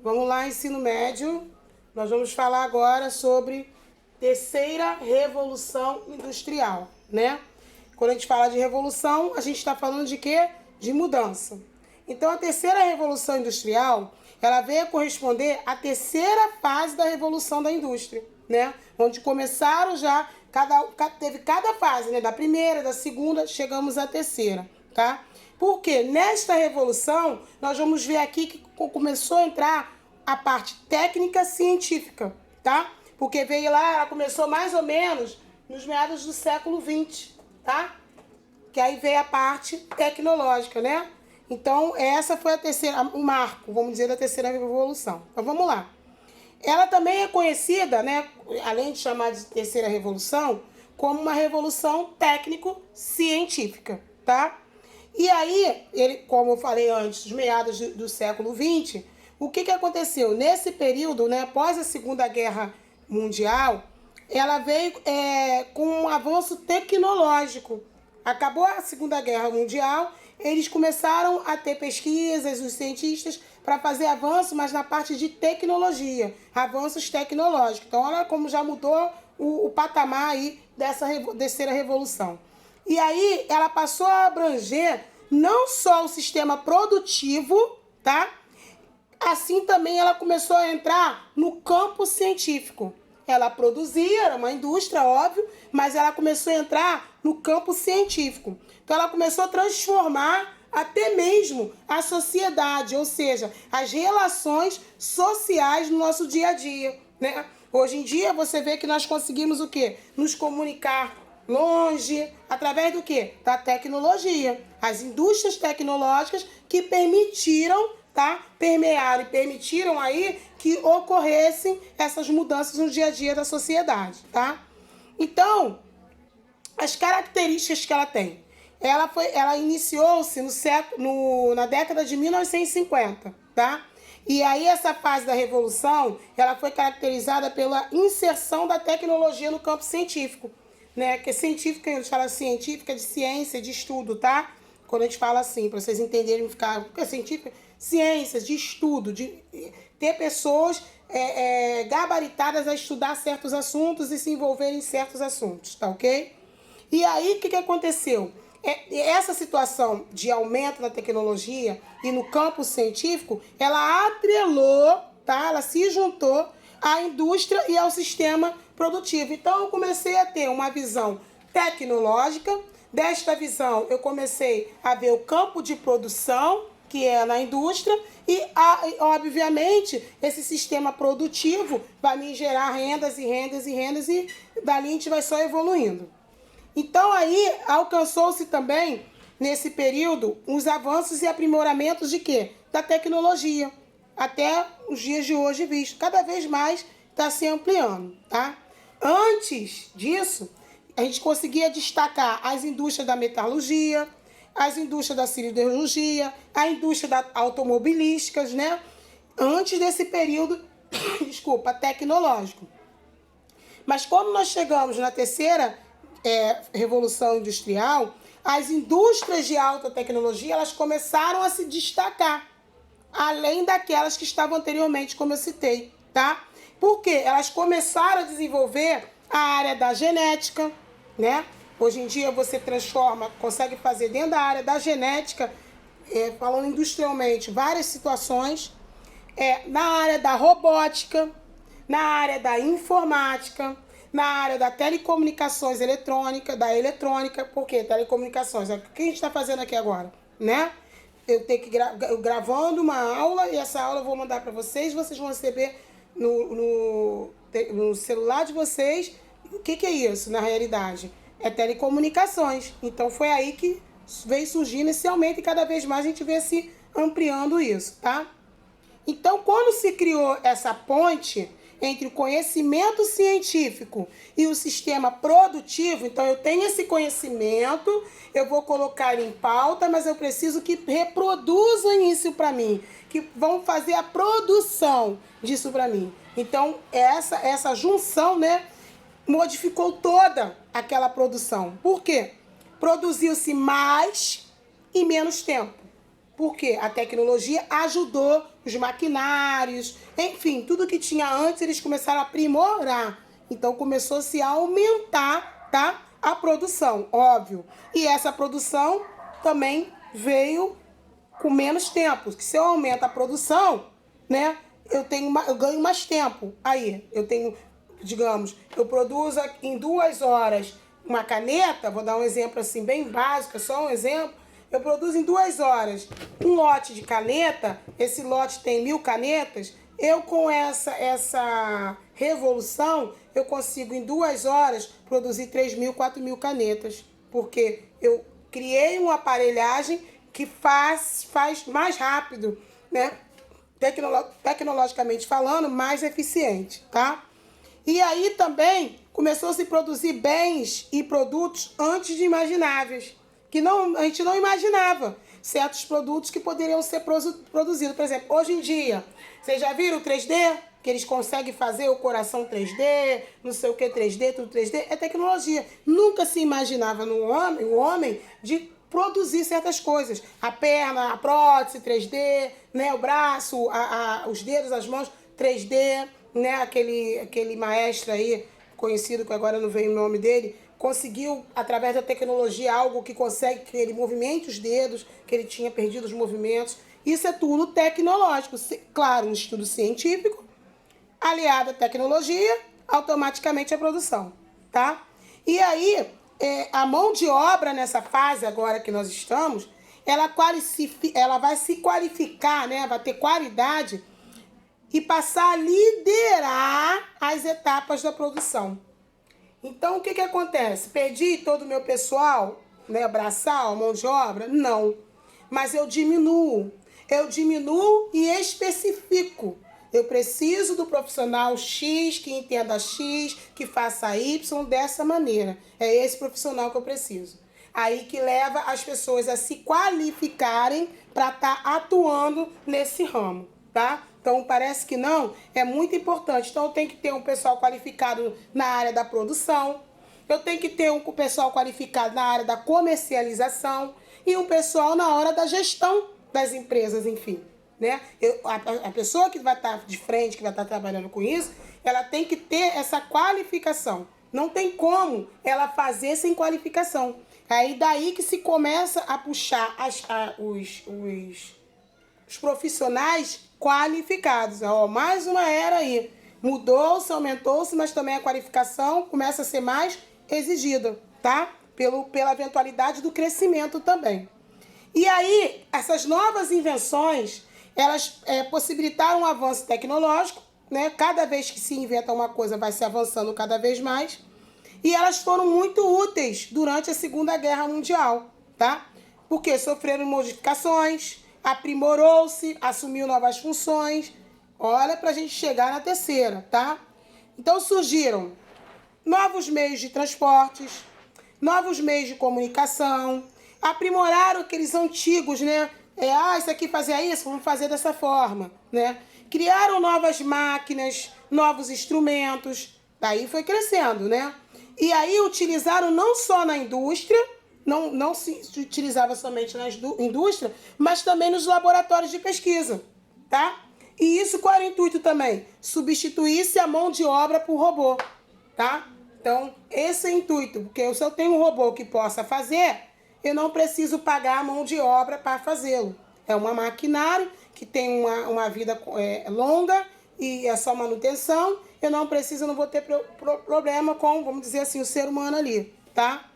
Vamos lá, ensino médio. Nós vamos falar agora sobre terceira revolução industrial, né? Quando a gente fala de revolução, a gente está falando de quê? De mudança. Então, a terceira revolução industrial, ela veio corresponder à terceira fase da revolução da indústria, né? Onde começaram já, teve cada fase, né? Da primeira, da segunda, chegamos à terceira, tá? Porque nesta revolução, nós vamos ver aqui que começou a entrar a parte técnica científica, tá? Porque veio lá, ela começou mais ou menos nos meados do século XX, tá? Que aí veio a parte tecnológica, né? Então, essa foi a terceira, o marco, vamos dizer, da terceira revolução. Então, vamos lá. Ela também é conhecida, né, além de chamar de terceira revolução, como uma revolução técnico-científica, tá? E aí, como eu falei antes, dos meados do século XX, o que aconteceu? Nesse período, né, após a Segunda Guerra Mundial, ela veio com um avanço tecnológico. Acabou a Segunda Guerra Mundial, eles começaram a ter pesquisas, os cientistas, para fazer avanço, mas na parte de tecnologia, avanços tecnológicos. Então, olha como já mudou o patamar aí dessa terceira revolução. E aí, ela passou a abranger não só o sistema produtivo, tá? Assim também ela começou a entrar no campo científico. Ela produzia, era uma indústria, óbvio, mas ela começou a entrar no campo científico. Então ela começou a transformar até mesmo a sociedade, ou seja, as relações sociais no nosso dia a dia, né? Hoje em dia você vê que nós conseguimos o quê? Nos comunicar longe, através do quê? Da tecnologia. As indústrias tecnológicas que permitiram, tá? Permearam e permitiram aí que ocorressem essas mudanças no dia a dia da sociedade, tá? Então, as características que ela tem. Ela iniciou-se na década de 1950, tá? E aí essa fase da revolução, ela foi caracterizada pela inserção da tecnologia no campo científico, né? Que é científica, a gente fala científica de ciência, de estudo, tá? Quando a gente fala assim, para vocês entenderem, ficar, porque é científica, ciências, de estudo, de ter pessoas gabaritadas a estudar certos assuntos e se envolverem em certos assuntos, tá ok? E aí, o que aconteceu? Essa situação de aumento da tecnologia e no campo científico, ela atrelou, tá? Ela se juntou à indústria e ao sistema produtivo. Então, eu comecei a ter uma visão tecnológica. Desta visão, eu comecei a ver o campo de produção, que é na indústria, e, obviamente, esse sistema produtivo vai me gerar rendas e rendas e rendas, e dali a gente vai só evoluindo. Então, aí, alcançou-se também, nesse período, os avanços e aprimoramentos de quê? Da tecnologia, até os dias de hoje visto. Cada vez mais está se ampliando, tá? Antes disso, a gente conseguia destacar as indústrias da metalurgia, as indústrias da siderurgia, a indústria da automobilísticas, né? Antes desse período, desculpa, tecnológico. Mas quando nós chegamos na terceira revolução industrial, as indústrias de alta tecnologia, elas começaram a se destacar, além daquelas que estavam anteriormente, como eu citei, tá? Por quê? Elas começaram a desenvolver a área da genética, né? Hoje em dia você consegue fazer dentro da área da genética, falando industrialmente, várias situações, na área da robótica, na área da informática, na área da telecomunicações da eletrônica, por quê? Telecomunicações, o que a gente está fazendo aqui agora, né? Eu tenho que gravando uma aula, e essa aula eu vou mandar para vocês vão receber no celular de vocês. O que é isso, na realidade? É telecomunicações. Então, foi aí que veio surgindo esse aumento, e cada vez mais a gente vê se ampliando isso, tá? Então, quando se criou essa ponte entre o conhecimento científico e o sistema produtivo, então eu tenho esse conhecimento, eu vou colocar em pauta, mas eu preciso que reproduzam isso para mim, que vão fazer a produção disso para mim. Então, essa junção, né, modificou toda aquela produção. Por quê? Produziu-se mais em menos tempo. Porque a tecnologia ajudou os maquinários, enfim, tudo que tinha antes eles começaram a aprimorar. Então começou-se a aumentar, tá, a produção, óbvio. E essa produção também veio com menos tempo. Que se eu aumento a produção, né, eu ganho mais tempo. Aí, eu tenho, digamos, eu produzo em 2 horas uma caneta, vou dar um exemplo assim bem básico, só um exemplo. Eu produzo em 2 horas um lote de caneta, esse lote tem 1000 canetas, eu com essa revolução, eu consigo em 2 horas produzir 3.000, 4.000 canetas, porque eu criei uma aparelhagem que faz mais rápido, né? Tecnologicamente falando, mais eficiente, tá? E aí também começou a se produzir bens e produtos antes de imagináveis, que a gente não imaginava certos produtos que poderiam ser produzidos. Por exemplo, hoje em dia, vocês já viram o 3D? Que eles conseguem fazer o coração 3D, não sei o que 3D, tudo 3D. É tecnologia. Nunca se imaginava o homem de produzir certas coisas. A perna, a prótese 3D, né? O braço, os dedos, as mãos 3D, né? Aquele maestro aí, conhecido, que agora não veio o nome dele, conseguiu, através da tecnologia, algo que consegue que ele movimente os dedos, que ele tinha perdido os movimentos. Isso é tudo tecnológico. Claro, um estudo científico, aliado à tecnologia, automaticamente a produção, tá? E aí, a mão de obra nessa fase agora que nós estamos, ela vai se qualificar, né? Vai ter qualidade e passar a liderar as etapas da produção. Então, o que acontece? Perdi todo o meu pessoal, né, braçal, mão de obra? Não. Mas eu diminuo. Eu diminuo e especifico. Eu preciso do profissional X, que entenda X, que faça Y dessa maneira. É esse profissional que eu preciso. Aí que leva as pessoas a se qualificarem para estar atuando nesse ramo, tá? Então, parece que não, é muito importante. Então, eu tenho que ter um pessoal qualificado na área da produção, eu tenho que ter um pessoal qualificado na área da comercialização e um pessoal na hora da gestão das empresas, enfim. Né? A pessoa que vai estar de frente, que vai estar trabalhando com isso, ela tem que ter essa qualificação. Não tem como ela fazer sem qualificação. Aí daí que se começa a puxar os profissionais qualificados. Ó, mais uma era aí. Mudou-se, aumentou-se, mas também a qualificação começa a ser mais exigida, tá? Pela eventualidade do crescimento também. E aí, essas novas invenções, elas possibilitaram um avanço tecnológico, né? Cada vez que se inventa uma coisa, vai se avançando cada vez mais. E elas foram muito úteis durante a Segunda Guerra Mundial, tá? Porque sofreram modificações, aprimorou-se, assumiu novas funções. Olha, para a gente chegar na terceira, tá? Então surgiram novos meios de transportes, novos meios de comunicação, aprimoraram aqueles antigos, né? Isso aqui fazia isso, vamos fazer dessa forma, né? Criaram novas máquinas, novos instrumentos, daí foi crescendo, né? E aí utilizaram não só na indústria, não se utilizava somente na indústria, mas também nos laboratórios de pesquisa, tá? E isso qual era o intuito também? Substituísse a mão de obra por robô, tá? Então, esse é o intuito, porque se eu tenho um robô que possa fazer, eu não preciso pagar a mão de obra para fazê-lo. É um maquinário que tem uma vida longa e é só manutenção. Eu não vou ter problema com, vamos dizer assim, o ser humano ali, tá?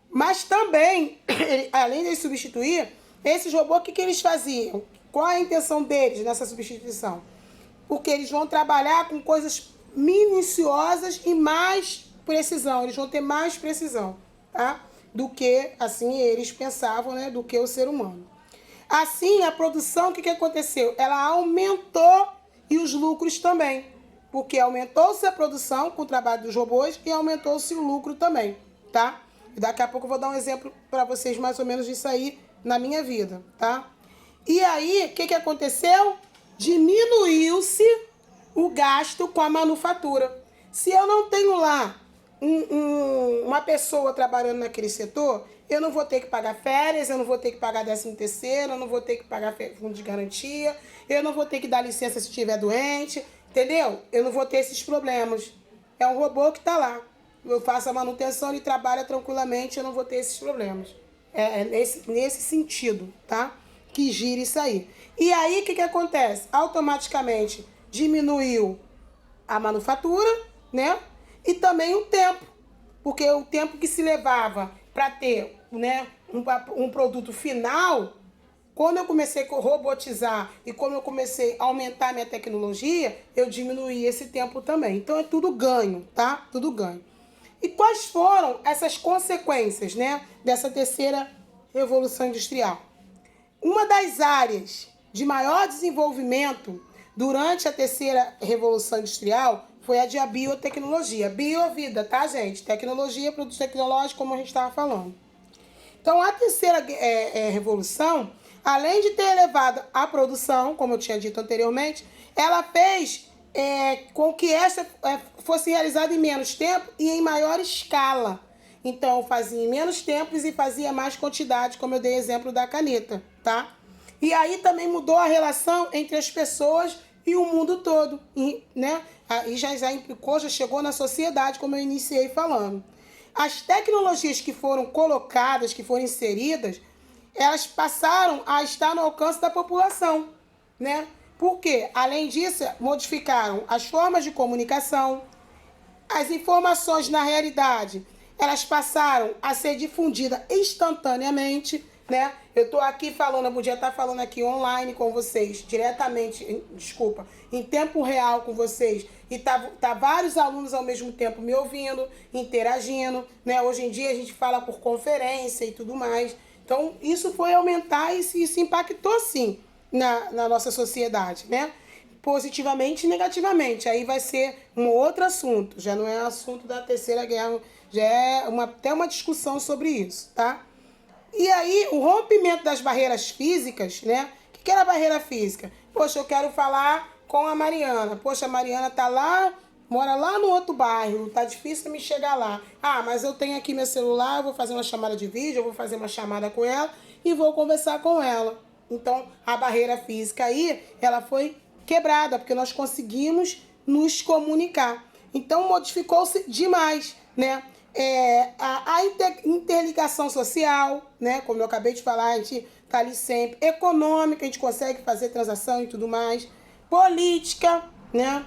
Mas também, além de substituir, esses robôs, o que eles faziam? Qual a intenção deles nessa substituição? Porque eles vão trabalhar com coisas minuciosas e mais precisão. Eles vão ter mais precisão, tá? Do que, assim, eles pensavam, né? Do que o ser humano. Assim, a produção, o que aconteceu? Ela aumentou e os lucros também. Porque aumentou-se a produção com o trabalho dos robôs e aumentou-se o lucro também, tá? E daqui a pouco eu vou dar um exemplo para vocês mais ou menos disso aí na minha vida, tá? E aí, o que aconteceu? Diminuiu-se o gasto com a manufatura. Se eu não tenho lá uma pessoa trabalhando naquele setor, eu não vou ter que pagar férias, eu não vou ter que pagar 13º, eu não vou ter que pagar fundo de garantia, eu não vou ter que dar licença se estiver doente, entendeu? Eu não vou ter esses problemas. É um robô que está lá. Eu faço a manutenção, ele trabalha tranquilamente, eu não vou ter esses problemas. É nesse sentido, tá? Que gira isso aí. E aí, o que acontece? Automaticamente diminuiu a manufatura, né? E também o tempo. Porque o tempo que se levava para ter, né, um produto final, quando eu comecei a robotizar e quando eu comecei a aumentar a minha tecnologia, eu diminuí esse tempo também. Então é tudo ganho, tá? Tudo ganho. E quais foram essas consequências, né, dessa terceira revolução industrial? Uma das áreas de maior desenvolvimento durante a terceira revolução industrial foi a de biotecnologia. Bio-vida, tá, gente? Tecnologia, produtos tecnológicos, como a gente estava falando. Então, a terceira revolução, além de ter elevado a produção, como eu tinha dito anteriormente, ela fez com que essa fosse realizada em menos tempo e em maior escala. Então, fazia em menos tempos e fazia mais quantidade, como eu dei exemplo da caneta, tá? E aí também mudou a relação entre as pessoas e o mundo todo, né? Aí já implicou, já chegou na sociedade, como eu iniciei falando. As tecnologias que foram colocadas, que foram inseridas, elas passaram a estar no alcance da população, né? Por quê? Além disso, modificaram as formas de comunicação, as informações na realidade, elas passaram a ser difundidas instantaneamente, né? Eu estou aqui falando, eu podia estar falando aqui online com vocês, diretamente, desculpa, em tempo real com vocês, e tá vários alunos ao mesmo tempo me ouvindo, interagindo, né? Hoje em dia a gente fala por conferência e tudo mais. Então, isso foi aumentar e isso impactou, sim, na nossa sociedade, né? Positivamente e negativamente. Aí vai ser um outro assunto, já não é assunto da terceira guerra, já é até uma discussão sobre isso, tá? E aí, o rompimento das barreiras físicas, né? O que era a barreira física? Poxa, eu quero falar com a Mariana. Poxa, a Mariana tá lá, mora lá no outro bairro, tá difícil me chegar lá. Ah, mas eu tenho aqui meu celular, eu vou fazer uma chamada de vídeo, eu vou fazer uma chamada com ela e vou conversar com ela. Então, a barreira física aí, ela foi quebrada, porque nós conseguimos nos comunicar. Então, modificou-se demais, né? A interligação social, né? Como eu acabei de falar, a gente tá ali sempre. Econômica, a gente consegue fazer transação e tudo mais. Política, né?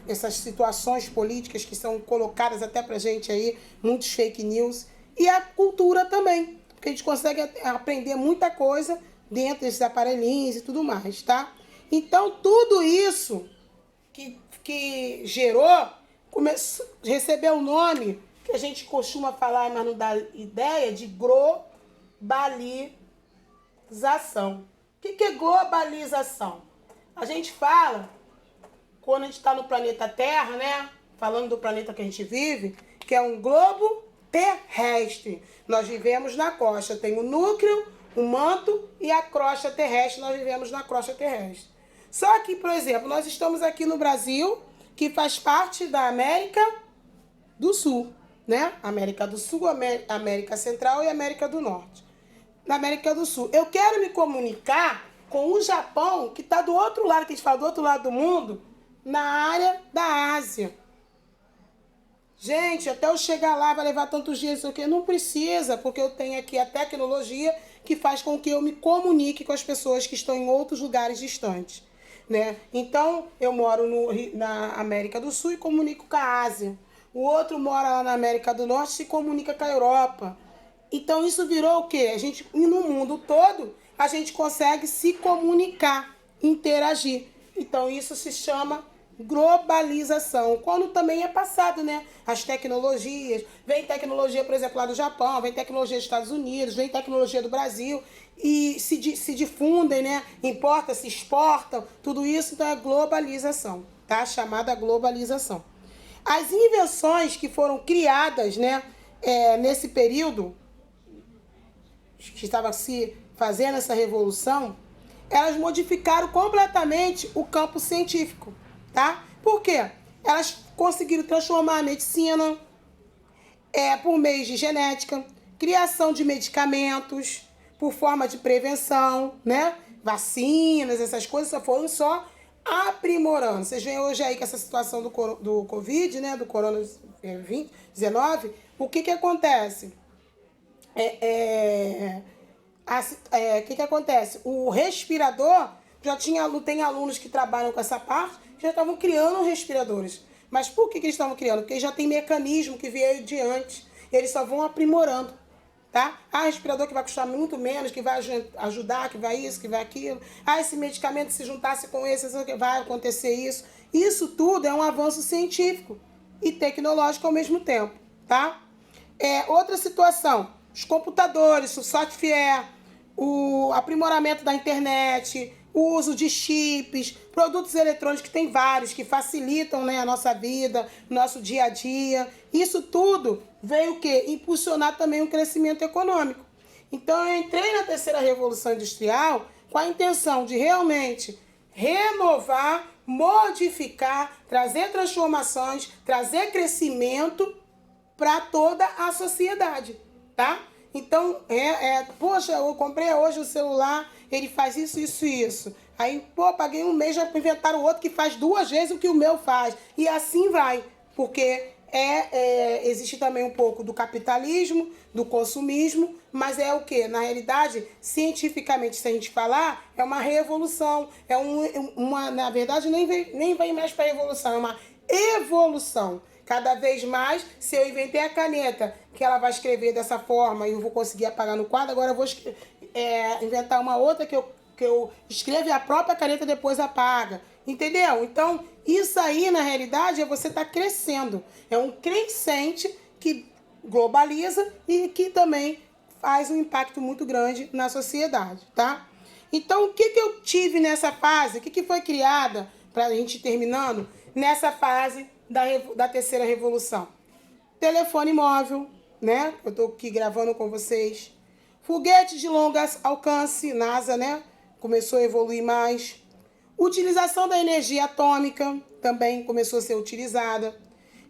Essas situações políticas que são colocadas até pra gente aí, muitos fake news. E a cultura também, porque a gente consegue aprender muita coisa dentro desses aparelhinhos e tudo mais, tá? Então, tudo isso que gerou, recebeu o nome que a gente costuma falar, mas não dá ideia, de globalização. O que é globalização? A gente fala, quando a gente está no planeta Terra, né? Falando do planeta que a gente vive, que é um globo terrestre. Nós vivemos na costa, tem o núcleo, o manto e a crosta terrestre, nós vivemos na crosta terrestre. Só que, por exemplo, nós estamos aqui no Brasil, que faz parte da América do Sul, né? América do Sul, América Central e América do Norte. Na América do Sul. Eu quero me comunicar com o Japão, que está do outro lado, que a gente fala do outro lado do mundo, na área da Ásia. Gente, até eu chegar lá vai levar tantos dias, isso aqui. Não precisa, porque eu tenho aqui a tecnologia que faz com que eu me comunique com as pessoas que estão em outros lugares distantes, né? Então, eu moro na América do Sul e comunico com a Ásia. O outro mora lá na América do Norte e se comunica com a Europa. Então, isso virou o quê? No mundo todo, a gente consegue se comunicar, interagir. Então, isso se chama globalização, quando também é passado, né? As tecnologias, vem tecnologia, por exemplo, lá do Japão, vem tecnologia dos Estados Unidos, vem tecnologia do Brasil e se difundem, né? Importa, se exportam, tudo isso, então é globalização, tá? Chamada globalização. As invenções que foram criadas, né, nesse período que estava se fazendo essa revolução, elas modificaram completamente o campo científico, tá? Por quê? Elas conseguiram transformar a medicina por meio de genética, criação de medicamentos por forma de prevenção, né? Vacinas, essas coisas só foram só aprimorando. Vocês veem hoje aí com essa situação do Covid, né? Do Corona-19, o que acontece? O que acontece? O respirador, tem alunos que trabalham com essa parte, que já estavam criando respiradores. Mas por que eles estavam criando? Porque já tem mecanismo que veio de antes. Eles só vão aprimorando, tá? Respirador que vai custar muito menos, que vai ajudar, que vai isso, que vai aquilo. Esse medicamento, se juntasse com esse, vai acontecer isso. Isso tudo é um avanço científico e tecnológico ao mesmo tempo, tá? Outra situação, os computadores, o software, o aprimoramento da internet, o uso de chips, produtos eletrônicos, que tem vários, que facilitam, né, a nossa vida, nosso dia a dia. Isso tudo veio o quê? Impulsionar também o crescimento econômico. Então, eu entrei na terceira revolução industrial com a intenção de realmente renovar, modificar, trazer transformações, trazer crescimento para toda a sociedade, tá? Então, poxa, eu comprei hoje um celular, ele faz isso, isso e isso. Aí, paguei um mês, já inventaram outro que faz 2 vezes o que o meu faz. E assim vai, porque existe também um pouco do capitalismo, do consumismo, mas é o quê? Na realidade, cientificamente, se a gente falar, é uma revolução. Na verdade, nem vem mais para revolução, é uma evolução. Cada vez mais, se eu inventei a caneta, que ela vai escrever dessa forma e eu vou conseguir apagar no quadro, agora eu vou inventar uma outra que eu escrevo e a própria caneta depois apaga. Entendeu? Então, isso aí, na realidade, é você estar crescendo. É um crescente que globaliza e que também faz um impacto muito grande na sociedade, tá? Então, o que eu tive nessa fase? O que foi criada, para a gente ir terminando, nessa fase da terceira revolução? Telefone móvel, né? Eu estou aqui gravando com vocês. Foguetes de longo alcance, NASA, né? Começou a evoluir mais. Utilização da energia atômica também começou a ser utilizada.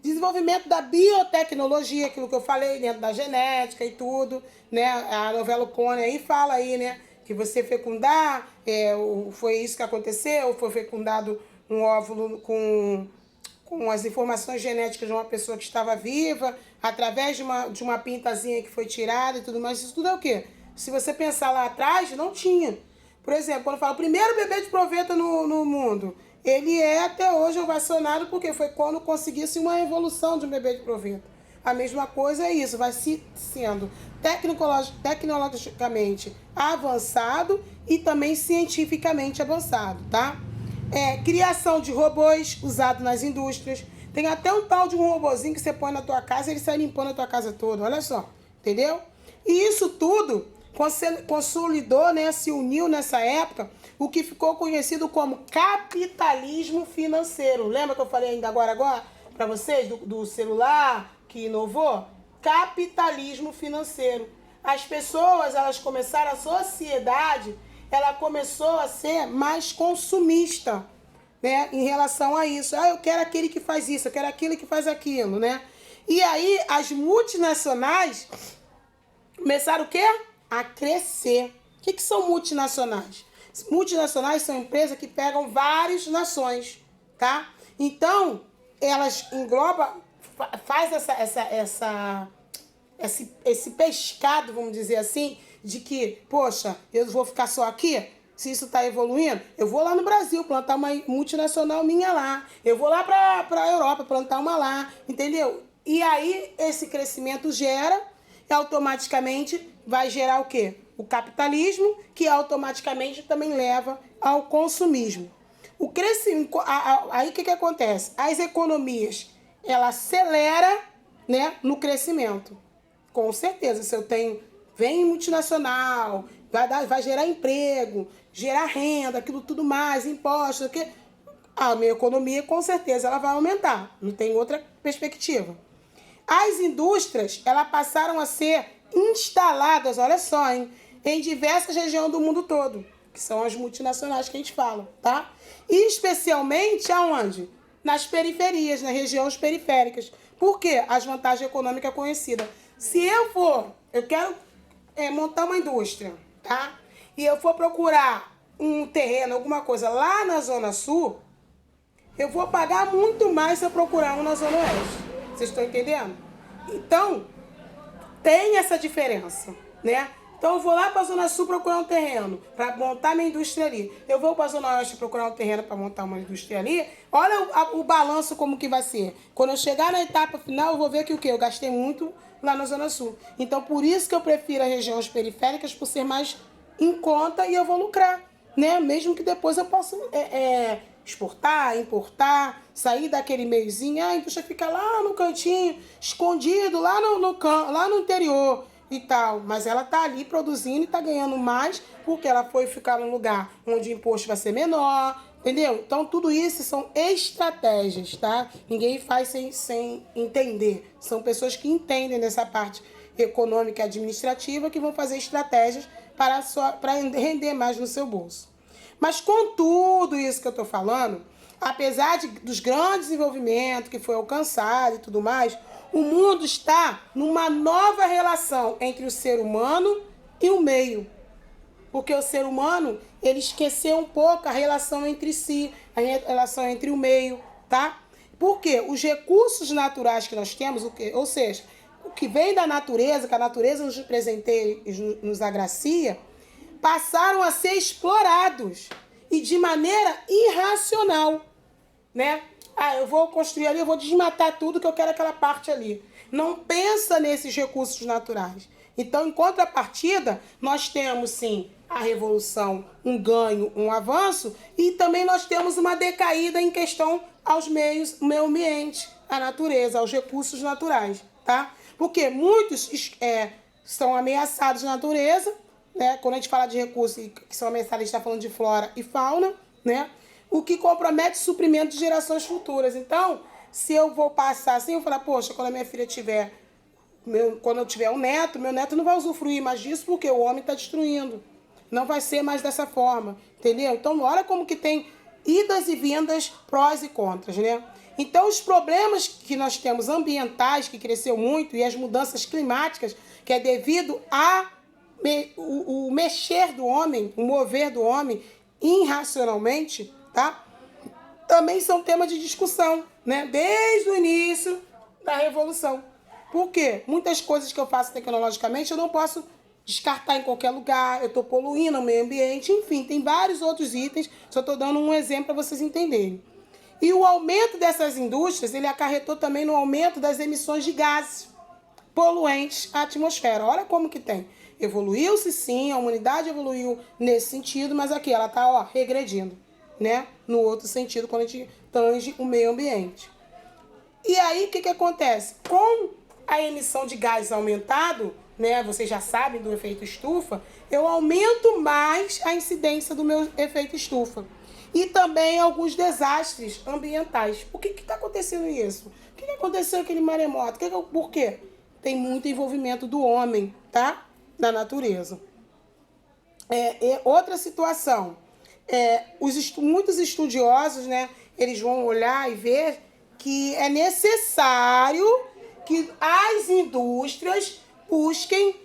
Desenvolvimento da biotecnologia, aquilo que eu falei, dentro da genética e tudo, né? A novela Clone aí fala aí, né? Que você fecundar, foi isso que aconteceu, foi fecundado um óvulo com as informações genéticas de uma pessoa que estava viva, através de uma pintazinha que foi tirada e tudo mais. Isso tudo é o quê? Se você pensar lá atrás, não tinha. Por exemplo, quando eu falo o primeiro bebê de proveta no mundo, ele é até hoje ovacionado porque foi quando conseguisse uma evolução de um bebê de proveta. A mesma coisa é isso, vai sendo tecnologicamente avançado e também cientificamente avançado, tá? Criação de robôs usados nas indústrias. Tem até um tal de um robozinho que você põe na tua casa e ele sai limpando a tua casa toda, olha só, entendeu? E isso tudo consolidou, né, se uniu nessa época o que ficou conhecido como capitalismo financeiro. Lembra que eu falei ainda agora para vocês do celular que inovou? Capitalismo financeiro. As pessoas, elas começaram, a sociedade, ela começou a ser mais consumista, né, em relação a isso. Eu quero aquele que faz isso, eu quero aquele que faz aquilo, né? E aí as multinacionais começaram o quê? A crescer. O que são multinacionais? Multinacionais são empresas que pegam várias nações, tá? Então, elas englobam, faz esse pescado, vamos dizer assim, de que, poxa, eu vou ficar só aqui? Se isso está evoluindo, eu vou lá no Brasil plantar uma multinacional minha lá. Eu vou lá para a Europa plantar uma lá, entendeu? E aí, esse crescimento gera, e automaticamente vai gerar o quê? O capitalismo, que automaticamente também leva ao consumismo. O crescimento, aí o que acontece? As economias, ela acelera, né, no crescimento. Com certeza, se eu vem multinacional, vai gerar emprego, gerar renda, aquilo tudo mais, impostos, a minha economia, com certeza, ela vai aumentar. Não tem outra perspectiva. As indústrias, elas passaram a ser instaladas, olha só, em diversas regiões do mundo todo, que são as multinacionais que a gente fala, tá? E especialmente aonde? Nas periferias, nas regiões periféricas. Por quê? As vantagens econômicas conhecidas. Se eu quero montar uma indústria, tá? E eu for procurar um terreno, alguma coisa lá na Zona Sul, eu vou pagar muito mais se eu procurar um na Zona Oeste. Vocês estão entendendo? Então, tem essa diferença, né? Então eu vou lá para a Zona Sul procurar um terreno para montar minha indústria ali. Eu vou para a Zona Oeste procurar um terreno para montar uma indústria ali. Olha o balanço como que vai ser. Quando eu chegar na etapa final, eu vou ver que o quê? Eu gastei muito lá na Zona Sul. Então por isso que eu prefiro as regiões periféricas, por ser mais em conta, e eu vou lucrar, né? Mesmo que depois eu possa exportar, importar, sair daquele meiozinho, a indústria fica lá no cantinho, escondido, lá no interior e tal. Mas ela tá ali produzindo e tá ganhando mais porque ela foi ficar num lugar onde o imposto vai ser menor, entendeu? Então tudo isso são estratégias, tá? Ninguém faz sem entender. São pessoas que entendem dessa parte econômica e administrativa que vão fazer estratégias para render mais no seu bolso. Mas com tudo isso que eu estou falando, apesar dos grandes desenvolvimentos que foi alcançado e tudo mais, o mundo está numa nova relação entre o ser humano e o meio. Porque o ser humano, ele esqueceu um pouco a relação entre si, a relação entre o meio, tá? Porque os recursos naturais que nós temos, ou seja, o que vem da natureza, que a natureza nos presenteia e nos agracia, passaram a ser explorados e de maneira irracional, né? Eu vou construir ali, eu vou desmatar tudo que eu quero aquela parte ali. Não pensa nesses recursos naturais. Então, em contrapartida, nós temos sim a revolução, um ganho, um avanço, e também nós temos uma decaída em questão aos meios, o meio ambiente, a natureza, aos recursos naturais, tá? Porque muitos são ameaçados na natureza, né? Quando a gente fala de recursos que são ameaçados, a gente está falando de flora e fauna, né? O que compromete o suprimento de gerações futuras. Então, se eu vou passar assim, eu vou falar, poxa, quando a minha filha tiver, quando eu tiver um neto, meu neto não vai usufruir mais disso porque o homem está destruindo. Não vai ser mais dessa forma, entendeu? Então, olha como que tem idas e vindas, prós e contras, né? Então, os problemas que nós temos ambientais, que cresceu muito, e as mudanças climáticas, que é devido o mexer do homem, o mover do homem irracionalmente, tá? Também são tema de discussão, né? Desde o início da Revolução. Por quê? Muitas coisas que eu faço tecnologicamente eu não posso descartar em qualquer lugar, eu estou poluindo o meio ambiente, enfim, tem vários outros itens, só estou dando um exemplo para vocês entenderem. E o aumento dessas indústrias, ele acarretou também no aumento das emissões de gases poluentes à atmosfera. Olha como que tem. Evoluiu-se sim, a humanidade evoluiu nesse sentido, mas aqui ela está regredindo, né? No outro sentido, quando a gente tange o meio ambiente. E aí, o que acontece? Com a emissão de gases aumentado, né? Vocês já sabem do efeito estufa, eu aumento mais a incidência do meu efeito estufa. E também alguns desastres ambientais. Por que está acontecendo isso? O que aconteceu aquele maremoto? Por quê? Tem muito envolvimento do homem, tá? Na natureza. Outra situação, muitos estudiosos, né, eles vão olhar e ver que é necessário que as indústrias busquem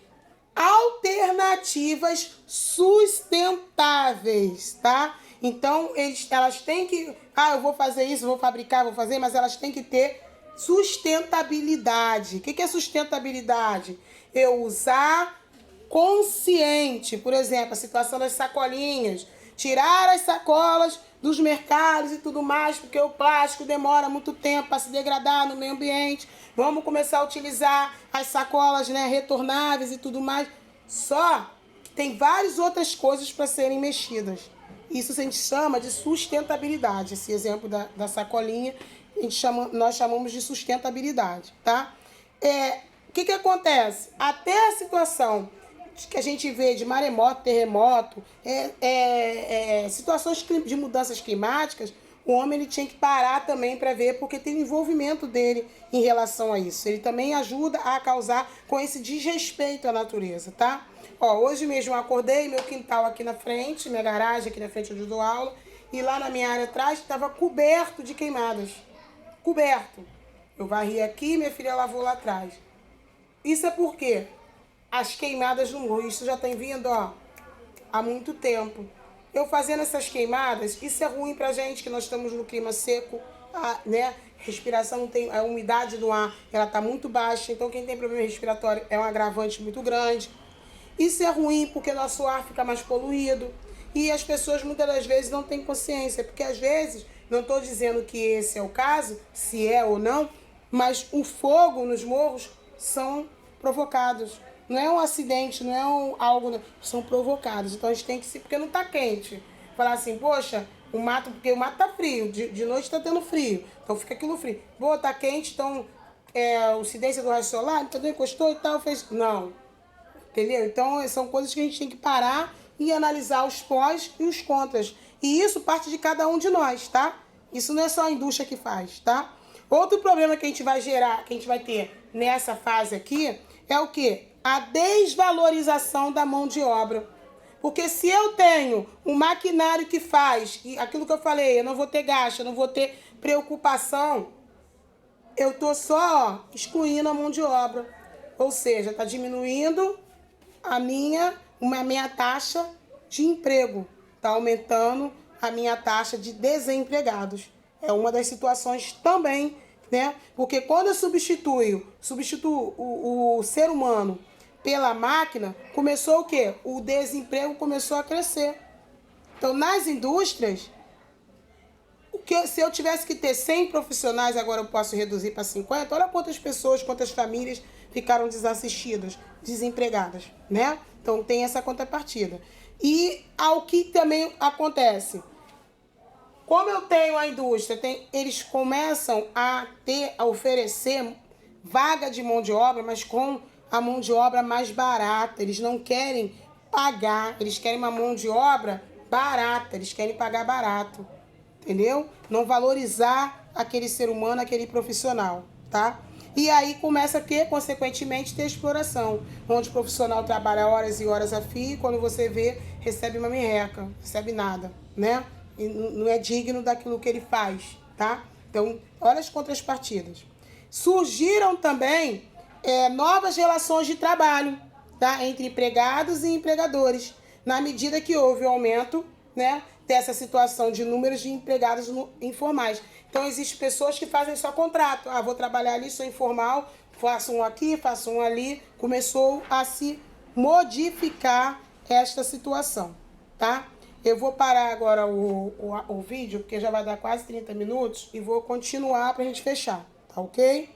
alternativas sustentáveis, tá? Então, elas têm que... eu vou fazer isso, vou fabricar, vou fazer, mas elas têm que ter sustentabilidade. O que é sustentabilidade? Eu usar consciente, por exemplo, a situação das sacolinhas, tirar as sacolas dos mercados e tudo mais, porque o plástico demora muito tempo para se degradar no meio ambiente. Vamos começar a utilizar as sacolas, né, retornáveis e tudo mais. Só que tem várias outras coisas para serem mexidas. Isso a gente chama de sustentabilidade. Esse exemplo da sacolinha, nós chamamos de sustentabilidade, tá? O que acontece? Até a situação que a gente vê de maremoto, terremoto, situações de mudanças climáticas, o homem ele tinha que parar também para ver, porque tem o envolvimento dele em relação a isso. Ele também ajuda a causar com esse desrespeito à natureza, tá? Hoje mesmo eu acordei, meu quintal aqui na frente, minha garagem aqui na frente onde eu dou aula, e lá na minha área atrás estava coberto de queimadas. Coberto. Eu varri aqui, minha filha lavou lá atrás. Isso é porque as queimadas no morro, isso já tem vindo, ó, há muito tempo. Eu fazendo essas queimadas, isso é ruim pra gente, que nós estamos no clima seco, né? Respiração tem, a umidade do ar, ela tá muito baixa, então quem tem problema respiratório é um agravante muito grande. Isso é ruim porque nosso ar fica mais poluído e as pessoas muitas das vezes não têm consciência, porque às vezes, não estou dizendo que esse é o caso, se é ou não, mas o fogo nos morros são provocados. Não é um acidente, não é algo, são provocados. Então a gente tem que se, porque não está quente. Falar assim, poxa, o mato, porque o mato tá frio, de noite está tendo frio, então fica aquilo frio. Pô, tá quente, então a incidência do raio solar, entendeu? Encostou e tal, fez. Não. Entendeu? Então, são coisas que a gente tem que parar e analisar os pós e os contras. E isso parte de cada um de nós, tá? Isso não é só a indústria que faz, tá? Outro problema que a gente vai gerar, que a gente vai ter nessa fase aqui, é o quê? A desvalorização da mão de obra. Porque se eu tenho um maquinário que faz, e aquilo que eu falei, eu não vou ter gasto, eu não vou ter preocupação, eu tô só excluindo a mão de obra. Ou seja, está diminuindo a minha taxa de emprego, está aumentando a minha taxa de desempregados. É uma das situações também, né? Porque quando eu substituo o ser humano pela máquina, começou o quê? O desemprego começou a crescer. Então, nas indústrias, se eu tivesse que ter 100 profissionais, agora eu posso reduzir para 50, olha quantas pessoas, quantas famílias ficaram desassistidas, desempregadas, né? Então tem essa contrapartida. E ao que também acontece, como eu tenho a indústria, eles começam a oferecer vaga de mão de obra, mas com a mão de obra mais barata. Eles não querem pagar, eles querem uma mão de obra barata, eles querem pagar barato. Entendeu? Não valorizar aquele ser humano, aquele profissional, tá? E aí começa a ter, consequentemente, ter exploração, onde o profissional trabalha horas e horas a fio e quando você vê, recebe uma merreca, recebe nada, né? E não é digno daquilo que ele faz, tá? Então, olha as contrapartidas. Surgiram também novas relações de trabalho, tá? Entre empregados e empregadores, na medida que houve o aumento, né, dessa situação de números de empregados informais. Então, existem pessoas que fazem só contrato. Vou trabalhar ali, sou informal, faço um aqui, faço um ali. Começou a se modificar esta situação, tá? Eu vou parar agora o vídeo, porque já vai dar quase 30 minutos, e vou continuar para a gente fechar, tá ok?